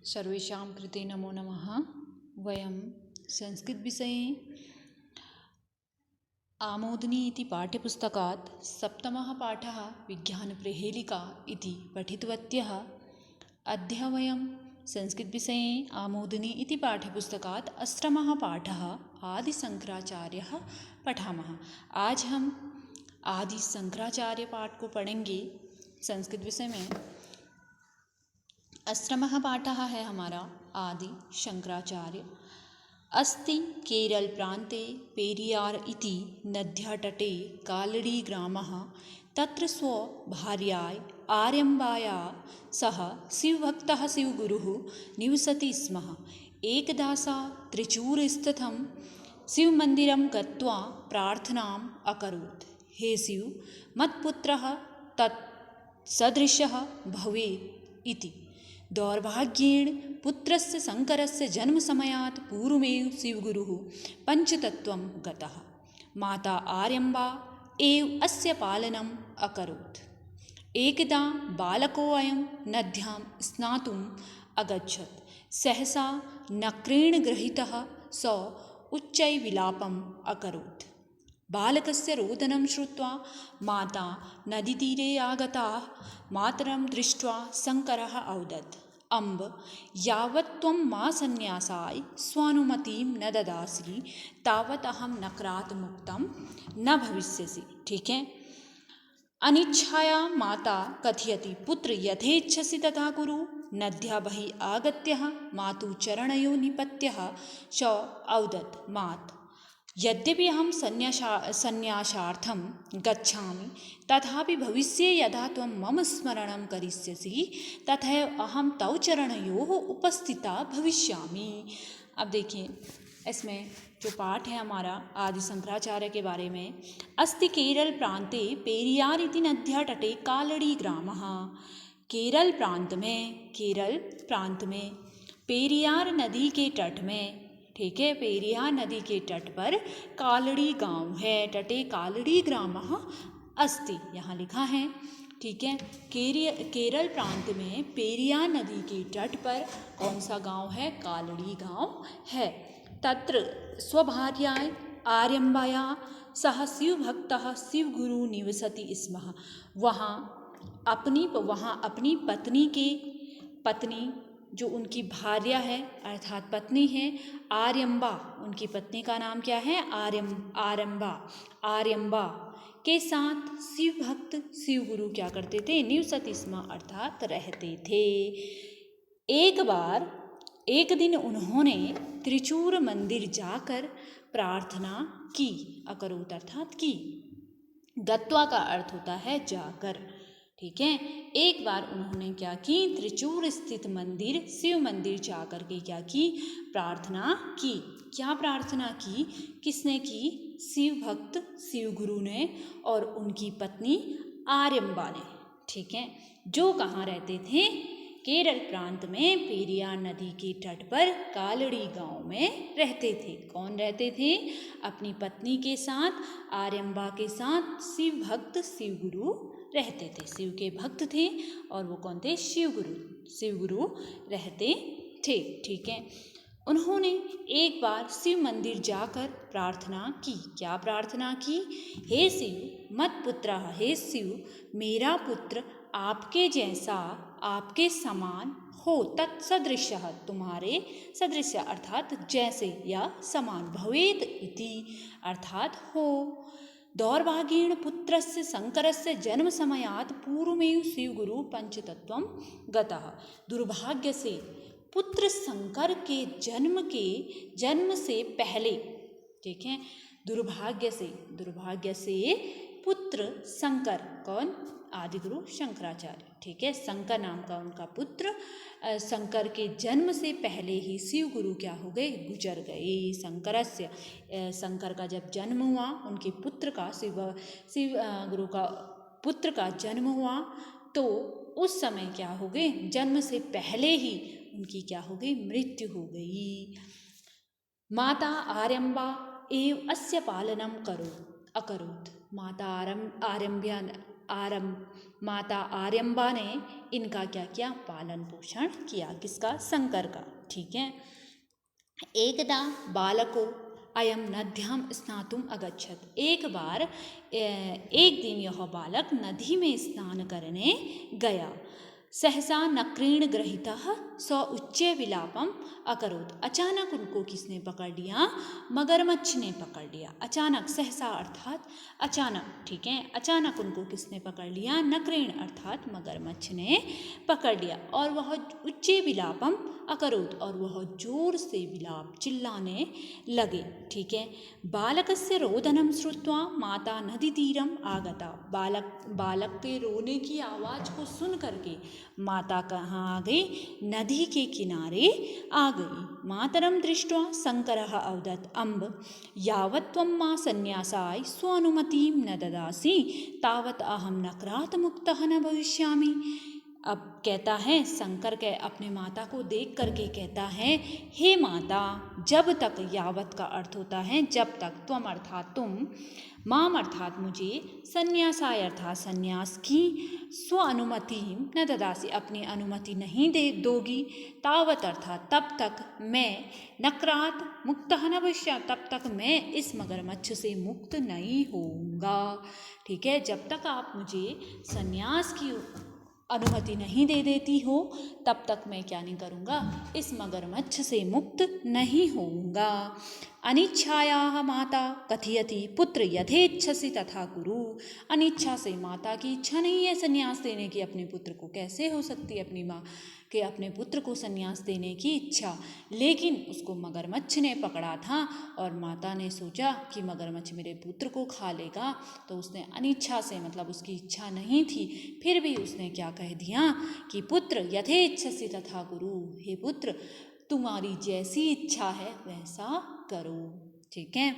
सर्वेषां कृते नमो नमः। वयं संस्कृतविषये आमोदनी इति पाठ्यपुस्तकात् सप्तमः पाठः विज्ञानप्रहेलिका इति पठितवत्यः। अद्य वयं संस्कृतविषये आमोदनी इति पाठ्यपुस्तकात् अष्टमः पाठः आदिशंकराचार्यः पठामः। आज हम आदि शंकराचार्य पाठ को पढ़ेंगे। संस्कृत विषय में अष्टमः पाठः है हमारा आदि शंकराचार्य। अस्ति केरल प्रान्ते पेरियार इति नद्यातटे कालडी ग्रामः। तत्र स्वभार्याय आर्यम्बाया सह शिवभक्तः शिवगुरुः निवसति स्म। एकदा सा त्रिचूरस्थितं शिवमन्दिरं गत्वा प्रार्थनाम् अकरोत्। हे शिव, मत्पुत्रः तत् सदृशः भवेत् इति। दौर्भाग्येण पुत्रस्य शङ्करस्य जन्मसमयात् पूर्वमेव शिवगुरुः पञ्चतत्त्वं गतः। माता आर्यम्बा एव अस्य पालनम् अकरोत्। एकदा बालकोऽयं नद्यां स्नातुम् अगच्छत्। सहसा नक्रेण गृहीतः स उच्चैर्विलापम् अकरोत्। बालकस्य रोदनं श्रुत्वा माता नदीतीरे आगता। मातरं दृष्ट्वा शङ्करः अवदत्, अम्ब, यावत् त्वं मा सन्न्यासाय स्वानुमतिं न ददासि तावत् अहं नक्रात् मुक्तं न भविष्यसि। ठीक है। अनिच्छाया माता कथयति, पुत्र यथेच्छसि तथा कुरु। नद्या बहिः आगत्य मातुः चरणयोः निपत्यः स अवदत्, मात्, यद्यपि अहं सन्न्यासार्थं गच्छामि तथापि भविष्ये यदा त्वं मम स्मरणं करिष्यसि तथैव अहं तव चरणयोः उपस्थिता भविष्यामि। अब देखिए, इसमें जो पाठ है हमारा आदि शंकराचार्य के बारे में। अस्ति केरल प्रान्ते पेरियार इति नद्या तटे कालडी ग्रामः। केरल प्रांत में पेरियार नदी के तट में, ठीक है, पेरियार नदी के तट पर कालड़ी गांव है। तटे कालड़ी ग्रामः अस्ति, यहाँ लिखा है। ठीक है। केरल प्रांत में पेरियार नदी के तट पर कौन सा गांव है? कालड़ी गांव है। तत्र स्वभार्याय आर्यम्बाया सह शिवभक्तः शिवगुरु निवसति स्म। वहाँ अपनी पत्नी जो उनकी भार्या है अर्थात पत्नी है आर्यम्बा, उनकी पत्नी का नाम क्या है? आर्यम्बा के साथ शिव भक्त शिवगुरु क्या करते थे? निवसति स्म अर्थात रहते थे। एक दिन उन्होंने त्रिचूर मंदिर जाकर प्रार्थना की। अकरोत अर्थात की। गत्वा का अर्थ होता है जाकर। ठीक है। एक बार उन्होंने क्या की? त्रिचूर स्थित मंदिर, शिव मंदिर जाकर के क्या की? प्रार्थना की। क्या प्रार्थना की? किसने की? शिव भक्त शिव गुरु ने और उनकी पत्नी आर्यम्बा ने। ठीक है। जो कहाँ रहते थे? केरल प्रांत में पेरियार नदी के तट पर कालड़ी गांव में रहते थे। कौन रहते थे? अपनी पत्नी के साथ, आर्यम्बा के साथ शिव भक्त शिव गुरु रहते थे। शिव के भक्त थे और वो कौन थे? शिव गुरु रहते थे। ठीक है। उन्होंने एक बार शिव मंदिर जाकर प्रार्थना की। क्या प्रार्थना की? हे शिव, मत पुत्र, हे शिव, मेरा पुत्र आपके जैसा, आपके समान हो, तत्सदृशः, तुम्हारे सदृश अर्थात जैसे या समान, भवेत् इति अर्थात हो। दौर्भाग्येण पुत्रस्य शङ्करस्य जन्मसमयात् पूर्वमेव शिवगुरु पञ्चतत्त्वं गतः। दुर्भाग्य से पुत्र शंकर के जन्म से पहले, ठीक है, दुर्भाग्य से पुत्र शंकर, कौन? आदिगुरु शंकराचार्य। ठीक है। शंकर नाम का उनका पुत्र, शंकर के जन्म से पहले ही शिव गुरु क्या हो गए? गुजर गए। शंकर का जब जन्म हुआ, उनके पुत्र का शिव गुरु का पुत्र का जन्म हुआ तो उस समय क्या हो गए? जन्म से पहले ही उनकी क्या हो गई? मृत्यु हो गई। माता आर्यम्बा एव अस्य पालनम अकरोत्। माता माता आर्यम्बा ने इनका क्या किया, पालन पोषण किया, किसका, शंकर का। ठीक है। एकदा बालको अयम नद्यां स्नातुम अगच्छत। एक बार एक दिन यह बालक नदी में स्नान करने गया। सहसा नक्रेण ग्रहीतः स उच्चे विलापम अकरोत्। अचानक उनको किसने पकड़ लिया, मगरमच्छ ने पकड़ लिया। अचानक, सहसा अर्थात अचानक, ठीक है, अचानक उनको किसने पकड़ लिया, नक्रेण अर्थात मगरमच्छ ने पकड़ लिया। और वह उच्चे विलापम अकरोत्, और वह जोर से विलाप, चिल्लाने लगे। ठीक है। बालकस्य रोदनं श्रुत्वा माता नदीतीरम आगता। बालक के रोने की आवाज़ को सुन करके माता कहाँ आ गई, नदी के किनारे आ गई। मातरम दृष्ट्वा शंकरः अवदत् अम्ब यावत् त्वं मां संन्यासाय स्वानुमतिं न ददासि तावत् अहं नक्रात् मुक्तः न भविष्यामि। अब कहता है, शंकर के अपने माता को देख करके कहता है, हे माता, जब तक, यावत का अर्थ होता है जब तक, त्वम अर्थात तुम, माम अर्थात मुझे, संन्यासाय अर्थात संन्यास की, स्व अनुमति न ददासी अपनी अनुमति नहीं दे दोगी, तावत अर्थात तब तक, मैं, नक्रात मुक्तः न भविष्यामि तब तक मैं इस मगरमच्छ से मुक्त नहीं होऊंगा। ठीक है। जब तक आप मुझे संन्यास की अनुमति नहीं दे देती हो तब तक मैं क्या नहीं करूँगा, इस मगरमच्छ से मुक्त नहीं होऊंगा। अनिच्छायाः माता कथयति पुत्र यथेच्छसि तथा कुरु। अनिच्छा से, माता की इच्छा नहीं है संन्यास देने की अपने पुत्र को, कैसे हो सकती है अपनी माँ के अपने पुत्र को संन्यास देने की इच्छा, लेकिन उसको मगरमच्छ ने पकड़ा था और माता ने सोचा कि मगरमच्छ मेरे पुत्र को खा लेगा, तो उसने अनिच्छा से, मतलब उसकी इच्छा नहीं थी, फिर भी उसने क्या कह दिया कि पुत्र यथेच्छसि तथा कुरु, हे पुत्र तुम्हारी जैसी इच्छा है वैसा करो। ठीक है।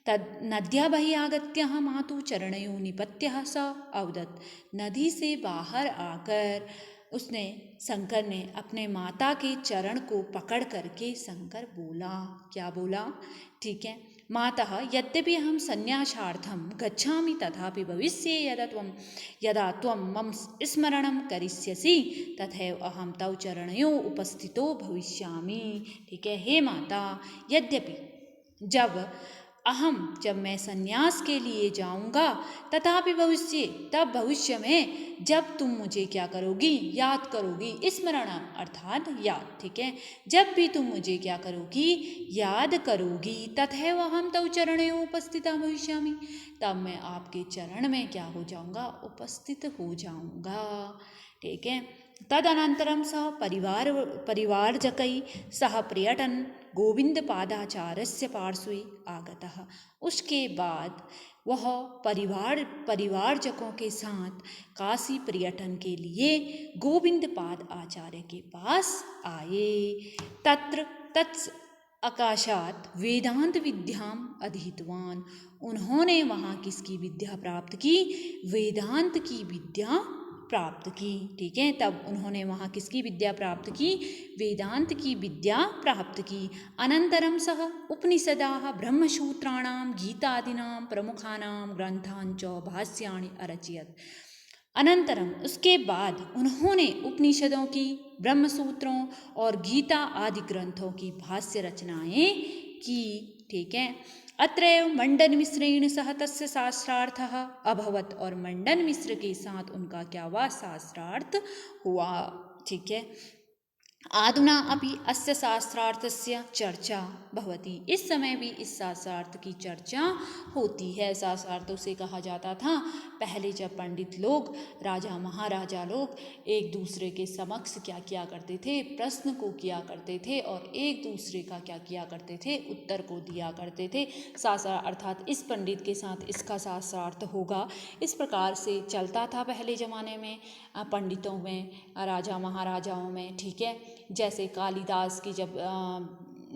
तद नद्या बहि आगत्य मातु चरणयों निपत्य स अवदत्। नदी से बाहर आकर उसने, शंकर ने अपने माता के चरण को पकड़ करके शंकर बोला, क्या बोला, ठीक है, मातः यद्यपि अहं संन्यासार्थं गच्छामि तथापि भविष्ये यदा त्वं मम स्मरणं करिष्यसि तथैव अहं तव चरणयों उपस्थितो भविष्यामि। ठीक है। हे माता, यद्यपि जब मैं संन्यास के लिए जाऊंगा, तथापि भविष्य, तब भविष्य में जब तुम मुझे क्या करोगी, याद करोगी, स्मरण अर्थात याद। ठीक है। जब भी तुम मुझे क्या करोगी, याद करोगी, तथैव अहं तव चरणयों उपस्थिता भविष्यामि, तब मैं आपके चरण में क्या हो जाऊंगा, उपस्थित हो जाऊंगा। ठीक है। तदनन्तरं सः परिवारजकै सह पर्यटन गोविंदपादाचार्यस्य पार्श्वे आगतः। उसके बाद वह परिवारजकों के साथ काशी पर्यटन के लिए गोविंदपाद आचार्य के पास आए। तत्स आकाशात वेदांत विद्याम अधीतवान। उन्होंने वहाँ किसकी विद्या प्राप्त की, वेदांत की विद्या प्राप्त की। ठीक है। तब उन्होंने वहाँ किसकी विद्या प्राप्त की, वेदांत की विद्या प्राप्त की। अनंतरम सह उपनिषदाः ब्रह्मसूत्राणां गीतादीनां प्रमुखानां ग्रंथान् च भाष्याणि अरचयत्। अनंतरम, उसके बाद उन्होंने उपनिषदों की, ब्रह्मसूत्रों और गीता आदि ग्रंथों की भाष्य रचनाएं की। ठीक है। अत्रैव मंडन मिश्रेण सह तस्य शास्त्रार्थः अभवत्। और मंडन मिश्र के साथ उनका क्या हुआ, शास्त्रार्थ हुआ। ठीक है। आधुना अपि अस्य शास्त्रार्थस्य चर्चा भवति। इस समय भी इस शास्त्रार्थ की चर्चा होती है। शास्त्रार्थ उसे कहा जाता था, पहले जब पंडित लोग, राजा महाराजा लोग एक दूसरे के समक्ष क्या किया करते थे, प्रश्न को किया करते थे और एक दूसरे का क्या किया करते थे, उत्तर को दिया करते थे। शास्त्रार्थ अर्थात इस पंडित के साथ इसका शास्त्रार्थ होगा, इस प्रकार से चलता था पहले ज़माने में, पंडितों में, राजा महाराजाओं में। ठीक है। जैसे कालिदास की जब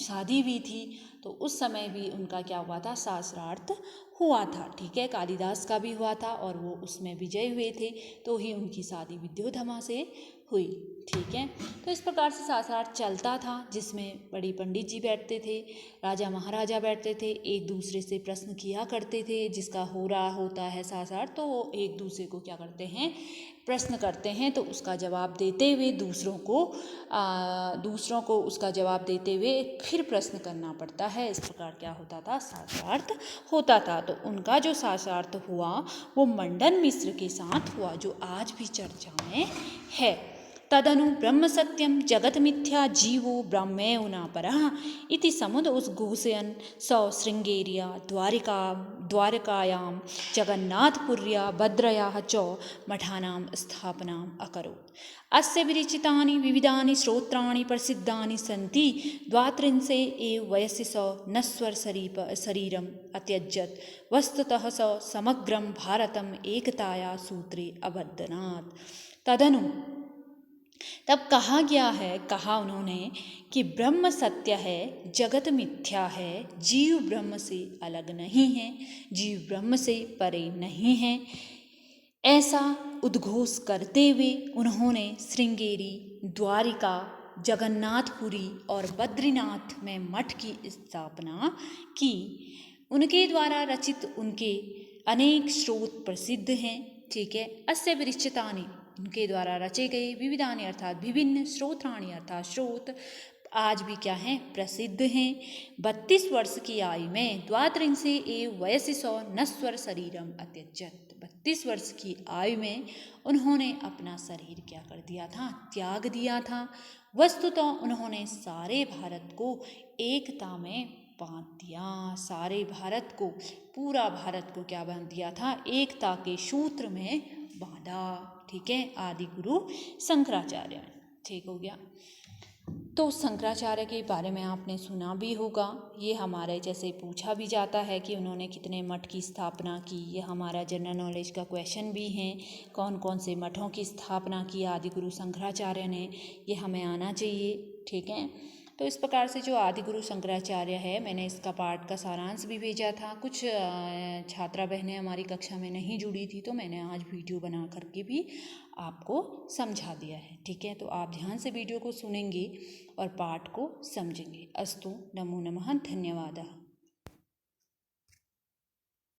शादी भी थी तो उस समय भी उनका क्या हुआ था, शास्त्रार्थ हुआ था। ठीक है। कालिदास का भी हुआ था और वो उसमें विजय हुए थे, तो ही उनकी शादी विद्योधमा से हुई। ठीक है, तो इस प्रकार से शास्त्रार्थ चलता था, जिसमें बड़ी पंडित जी बैठते थे, राजा महाराजा बैठते थे, एक दूसरे से प्रश्न किया करते थे। जिसका हो रहा होता है शास्त्रार्थ, तो वो एक दूसरे को क्या करते हैं, प्रश्न करते हैं, तो उसका जवाब देते हुए दूसरों को उसका जवाब देते हुए फिर प्रश्न करना पड़ता है। इस प्रकार क्या होता था, शास्त्रार्थ होता था। तो उनका जो शास्त्रार्थ हुआ वो मंडन मिश्र के साथ हुआ, जो आज भी चर्चा में है। तदनु ब्रह्म सत्यम जगत मिथ्या जीवो ब्रह्मेव न परः इति समुद्घोषयन् स शृङ्गेर्या द्वारकायां जगन्नाथपुर्या भद्रयाः च मठानां स्थापनाम् अकरोत्। अस्य विरचितानि विविधानि स्तोत्राणि प्रसिद्धानि सन्ति। द्वात्रिंशे एव वयसि स नश्वर शरीरम् अत्यजत्। वस्तुतः स समग्रं भारतम् एकताया सूत्रे अबध्नात्। तदनु तब कहा उन्होंने कि ब्रह्म सत्य है, जगत मिथ्या है, जीव ब्रह्म से अलग नहीं है, जीव ब्रह्म से परे नहीं है। ऐसा उद्घोष करते हुए उन्होंने श्रृंगेरी, द्वारिका, जगन्नाथपुरी और बद्रीनाथ में मठ की स्थापना की। उनके द्वारा रचित उनके अनेक स्रोत प्रसिद्ध हैं। ठीक है, अस्य विरचितानि, उनके द्वारा रचे गए, विविधानि अर्थात विभिन्न, स्तोत्राणि अर्थात स्रोत आज भी क्या हैं, प्रसिद्ध हैं। 32 वर्ष की आयु में द्वात्रिंशे एव वयसि स नश्वर शरीरम अत्यजत्। 32 वर्ष की आयु में उन्होंने अपना शरीर क्या कर दिया था, त्याग दिया था। वस्तुतः उन्होंने सारे भारत को एकता में बांध दिया, सारे भारत को, पूरा भारत को क्या बांध दिया था, एकता के सूत्र में बांधा। ठीक है, आदि गुरु शंकराचार्य। ठीक हो गया। तो शंकराचार्य के बारे में आपने सुना भी होगा। ये हमारे जैसे पूछा भी जाता है कि उन्होंने कितने मठ की स्थापना की, ये हमारा जनरल नॉलेज का क्वेश्चन भी है। कौन कौन से मठों की स्थापना की आदि गुरु शंकराचार्य ने, ये हमें आना चाहिए। ठीक है, तो इस प्रकार से जो आदि गुरु शंकराचार्य है, मैंने इसका पाठ का सारांश भी भेजा था। कुछ छात्रा बहनें हमारी कक्षा में नहीं जुड़ी थी, तो मैंने आज वीडियो बना करके भी आपको समझा दिया है। ठीक है, तो आप ध्यान से वीडियो को सुनेंगे और पाठ को समझेंगे। अस्तु, नमो नमः, धन्यवाद।